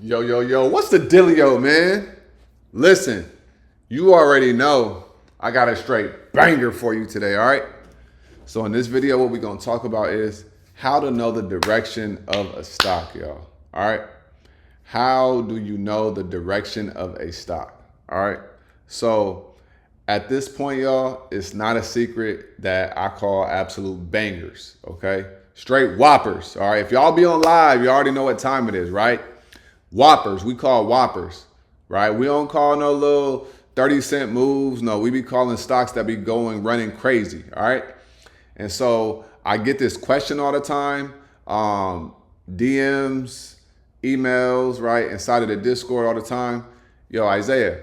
Yo, yo, yo, what's the dealio, man? Listen, you already know I got a straight banger for you today, all right? So in this video, what we're gonna talk about is how to know the direction of a stock, y'all, all right? How do you know the direction of a stock, all right? So at this point, y'all, it's not a secret that I call absolute bangers, okay? Straight whoppers, all right? If y'all be on live, you already know what time it is, right? Whoppers, we call whoppers, right? We don't call no little 30-cent moves. No, we be calling stocks that be running crazy, all right? And so I get this question all the time, DMs, emails, right? Inside of the Discord all the time. Yo, Isaiah,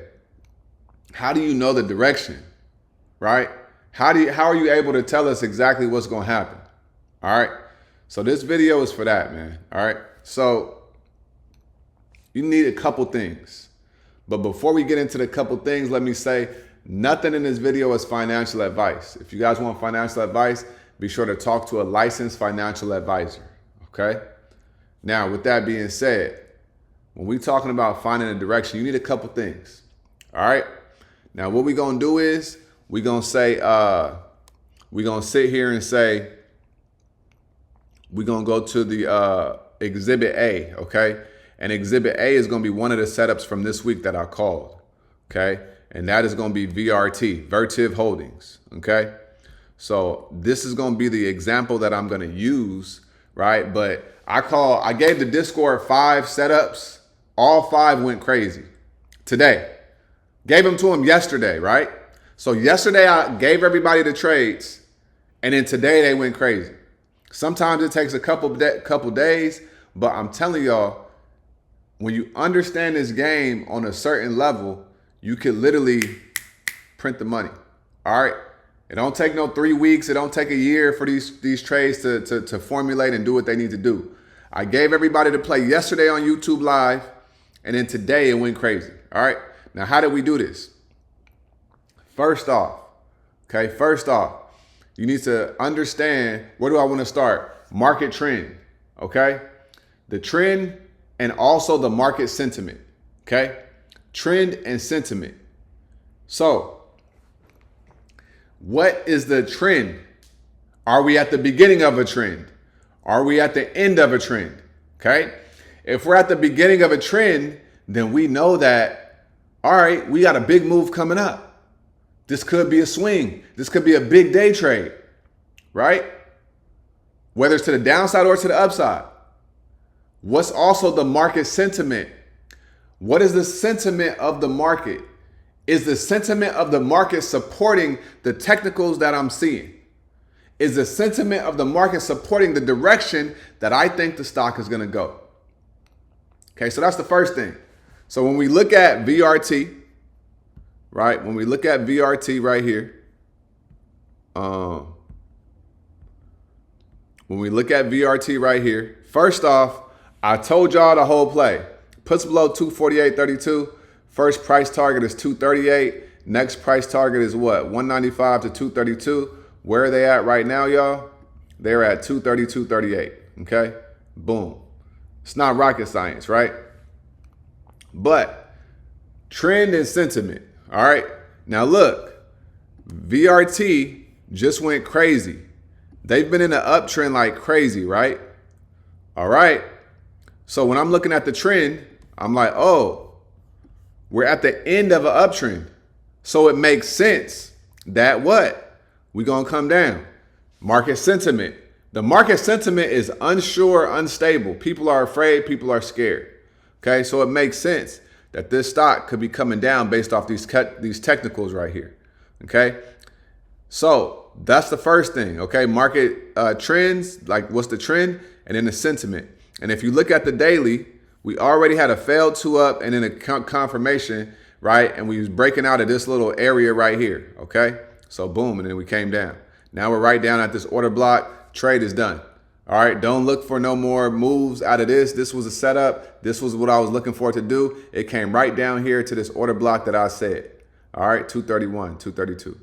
how do you know the direction, right? How are you able to tell us exactly what's going to happen? All right. So this video is for that, man. All right. So you need a couple things. But before we get into the couple things, let me say nothing in this video is financial advice. If you guys want financial advice, be sure to talk to a licensed financial advisor. Okay. Now, with that being said, when we're talking about finding a direction, you need a couple things. All right. Now, what we're going to do is we're going to say, we're going to sit here and say, we're going to go to the Exhibit A, okay? And Exhibit A is going to be one of the setups from this week that I called, okay? And that is going to be VRT, Vertiv Holdings, okay? So this is going to be the example that I'm going to use, right? But I gave the Discord 5 setups. All 5 went crazy today. Gave them to them yesterday, right? So yesterday I gave everybody the trades, and then today they went crazy. Sometimes it takes a couple days, but I'm telling y'all, when you understand this game on a certain level, you can literally print the money. All right. It don't take no 3 weeks. It don't take a year for these trades to formulate and do what they need to do. I gave everybody to play yesterday on YouTube Live, and then today it went crazy. All right. Now, how did we do this? First off, you need to understand, where do I want to start? Market trend, okay? The trend and also the market sentiment, okay? Trend and sentiment. So, what is the trend? Are we at the beginning of a trend? Are we at the end of a trend, okay? If we're at the beginning of a trend, then we know that, all right, we got a big move coming up. This could be a swing. This could be a big day trade, right? Whether it's to the downside or to the upside. What's also the market sentiment? What is the sentiment of the market? Is the sentiment of the market supporting the technicals that I'm seeing? Is the sentiment of the market supporting the direction that I think the stock is going to go? Okay, so that's the first thing. So when we look at VRT, right? When we look at VRT right here, first off, I told y'all the whole play. Puts below 248.32. First price target is 238. Next price target is what? 195 to 232. Where are they at right now, y'all? They're at 232.38. Okay? Boom. It's not rocket science, right? But trend and sentiment. All right. Now look, VRT just went crazy. They've been in an uptrend like crazy, right? All right. So when I'm looking at the trend, I'm like, oh, we're at the end of an uptrend. So it makes sense that what? We're going to come down. Market sentiment. The market sentiment is unsure, unstable. People are afraid. People are scared. Okay. So it makes sense that this stock could be coming down based off these technicals right here, okay? So that's the first thing, okay? Market trends, like what's the trend? And then the sentiment. And if you look at the daily, we already had a failed 2 up and then a confirmation, right? And we was breaking out of this little area right here, okay? So boom, and then we came down. Now we're right down at this order block. Trade is done. All right, don't look for no more moves out of this. This was a setup. This was what I was looking for it to do. It came right down here to this order block that I said. All right, 231, 232.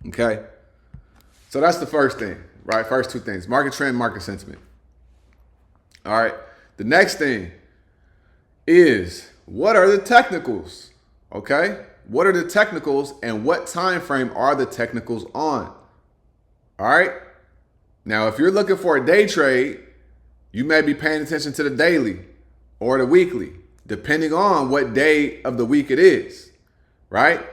Okay, so that's the first thing, right? First 2 things, market trend, market sentiment. All right, the next thing, is what are the technicals? Okay? What are the technicals and what time frame are the technicals on? All right? Now, if you're looking for a day trade, you may be paying attention to the daily or the weekly, depending on what day of the week it is, right?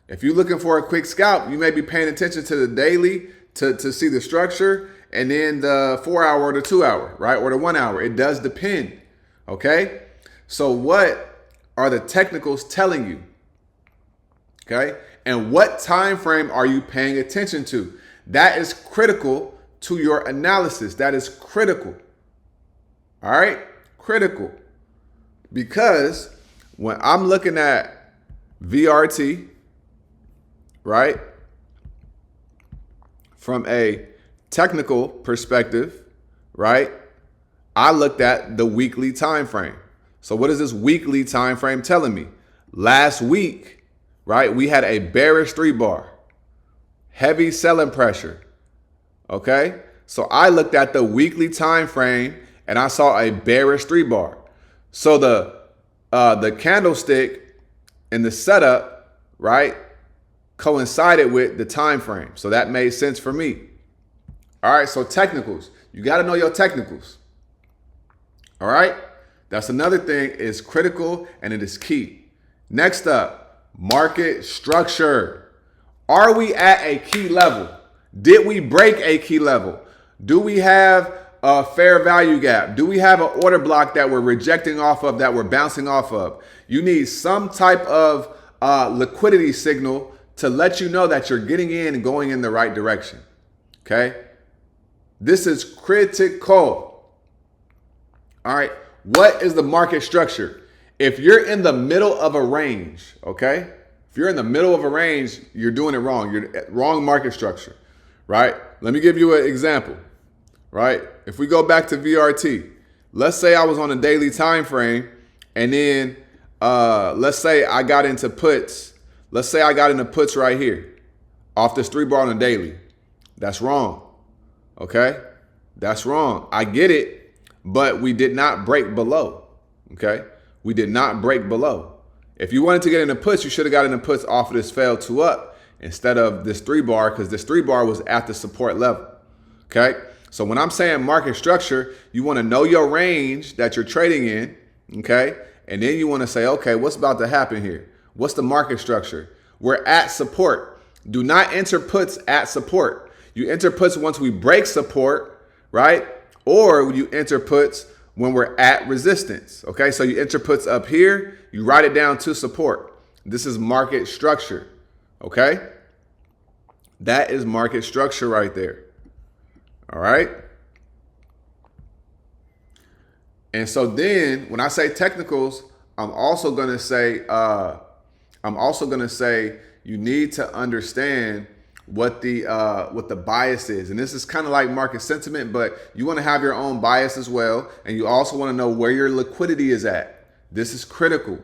If you're looking for a quick scalp, you may be paying attention to the daily to see the structure, and then the 4 hour or the 2 hour, right? Or the 1 hour. It does depend, okay? So what are the technicals telling you? Okay? And what time frame are you paying attention to? That is critical to your analysis. That is critical. All right? Critical. Because when I'm looking at VRT, right, from a technical perspective, right, I looked at the weekly time frame. So what is this weekly time frame telling me? Last week, right, we had a bearish 3-bar, heavy selling pressure. Okay, so I looked at the weekly time frame and I saw a bearish 3-bar. So the candlestick and the setup, right, coincided with the time frame. So that made sense for me. All right, so technicals. You got to know your technicals. All right, that's another thing. Is critical and it is key. Next up, market structure. Are we at a key level? Did we break a key level? Do we have a fair value gap? Do we have an order block that we're rejecting off of, that we're bouncing off of? You need some type of liquidity signal to let you know that you're getting in and going in the right direction. Okay? This is critical. All right. What is the market structure? If you're in the middle of a range, okay? If you're in the middle of a range, you're doing it wrong. You're at wrong market structure, right? Let me give you an example, right? If we go back to VRT, let's say I was on a daily time frame, and then let's say I got into puts. Let's say I got into puts right here off this 3-bar on a daily. That's wrong. Okay? That's wrong. I get it, but we did not break below. Okay? We did not break below. If you wanted to get into puts, you should have got into puts off of this failed 2 up instead of this 3-bar, because this 3-bar was at the support level. Okay? So when I'm saying market structure, you want to know your range that you're trading in. Okay? And then you want to say, okay, what's about to happen here? What's the market structure? We're at support. Do not enter puts at support. You enter puts once we break support, right? Or you enter puts when we're at resistance. Okay, so you enter puts up here, you write it down to support. This is market structure. Okay, that is market structure right there. All right. And so then when I say technicals, I'm also gonna say you need to understand what the bias is. And this is kind of like market sentiment, but you want to have your own bias as well. And you also want to know where your liquidity is at. This is critical.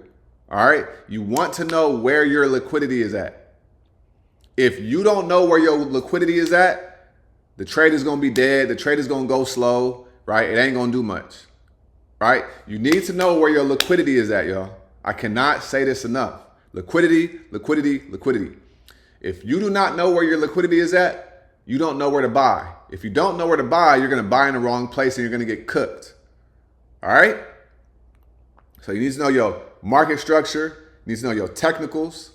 All right. You want to know where your liquidity is at. If you don't know where your liquidity is at, the trade is going to be dead. The trade is going to go slow, right? It ain't going to do much, right? You need to know where your liquidity is at, y'all. I cannot say this enough. Liquidity, liquidity, liquidity. If you do not know where your liquidity is at, you don't know where to buy. If you don't know where to buy, you're going to buy in the wrong place and you're going to get cooked. All right? So you need to know your market structure. You need to know your technicals,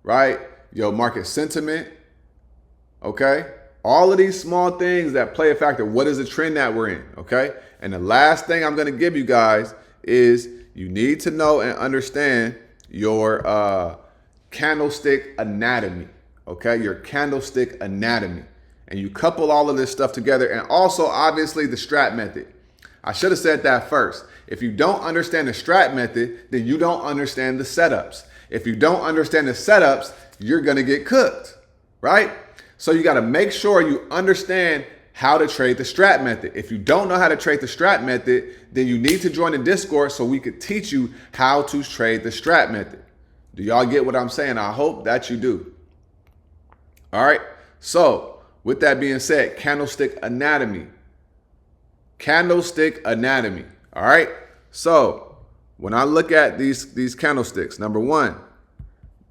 right? Your market sentiment. Okay? All of these small things that play a factor. What is the trend that we're in? Okay? And the last thing I'm going to give you guys is you need to know and understand your candlestick anatomy. Okay, your candlestick anatomy. And you couple all of this stuff together, and also obviously the strat method. I should have said that first. If you don't understand the strat method, then you don't understand the setups. If you don't understand the setups, you're gonna get cooked, right? So you gotta make sure you understand how to trade the strat method. If you don't know how to trade the strat method, then you need to join the Discord so we could teach you how to trade the strat method. Do y'all get what I'm saying? I hope that you do. All right. So with that being said, candlestick anatomy. Candlestick anatomy. All right. So when I look at these candlesticks, number one,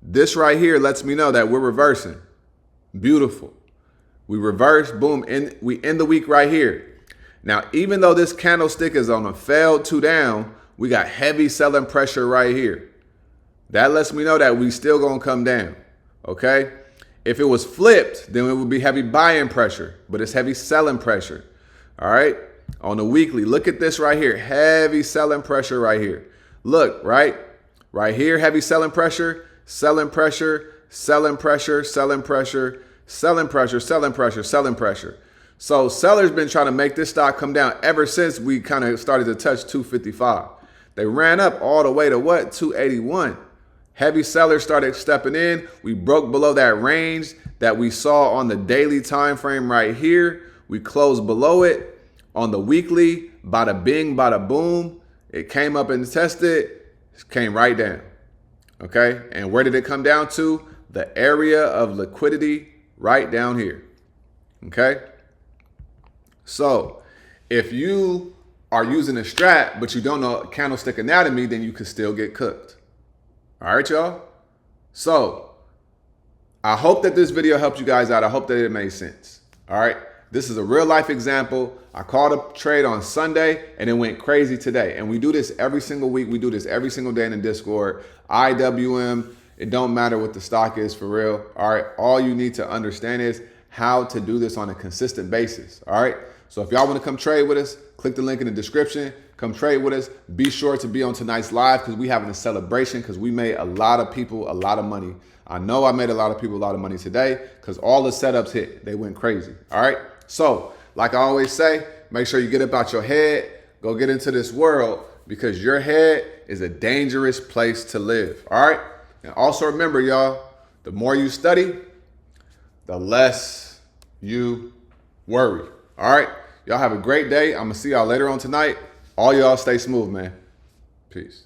this right here lets me know that we're reversing. Beautiful. We reverse, boom, and we end the week right here. Now, even though this candlestick is on a failed 2 down, we got heavy selling pressure right here. That lets me know that we still gonna come down, okay? If it was flipped, then it would be heavy buying pressure, but it's heavy selling pressure, all right? On the weekly, look at this right here, heavy selling pressure right here. Look, right? Right here, heavy selling pressure, selling pressure, selling pressure, selling pressure, selling pressure, selling pressure, selling pressure. So sellers been trying to make this stock come down ever since we kind of started to touch 255. They ran up all the way to what? 281. Heavy sellers started stepping in. We broke below that range that we saw on the daily time frame right here. We closed below it on the weekly. Bada bing, bada boom. It came up and tested. It came right down. Okay. And where did it come down to? The area of liquidity right down here. Okay. So if you are using a strat, but you don't know candlestick anatomy, then you could still get cooked. All right, y'all. So I hope that this video helped you guys out. I hope that it made sense. All right. This is a real life example. I called a trade on Sunday and it went crazy today. And we do this every single week. We do this every single day in the Discord. IWM. It don't matter what the stock is for real. All right. All you need to understand is how to do this on a consistent basis. All right. So if y'all want to come trade with us, click the link in the description. Come trade with us. Be sure to be on tonight's live because we having a celebration because we made a lot of people a lot of money. I know I made a lot of people a lot of money today because all the setups hit. They went crazy. All right. So like I always say, make sure you get up out your head. Go get into this world because your head is a dangerous place to live. All right. And also remember, y'all, the more you study, the less you worry. All right. Y'all have a great day. I'm going to see y'all later on tonight. All y'all stay smooth, man. Peace.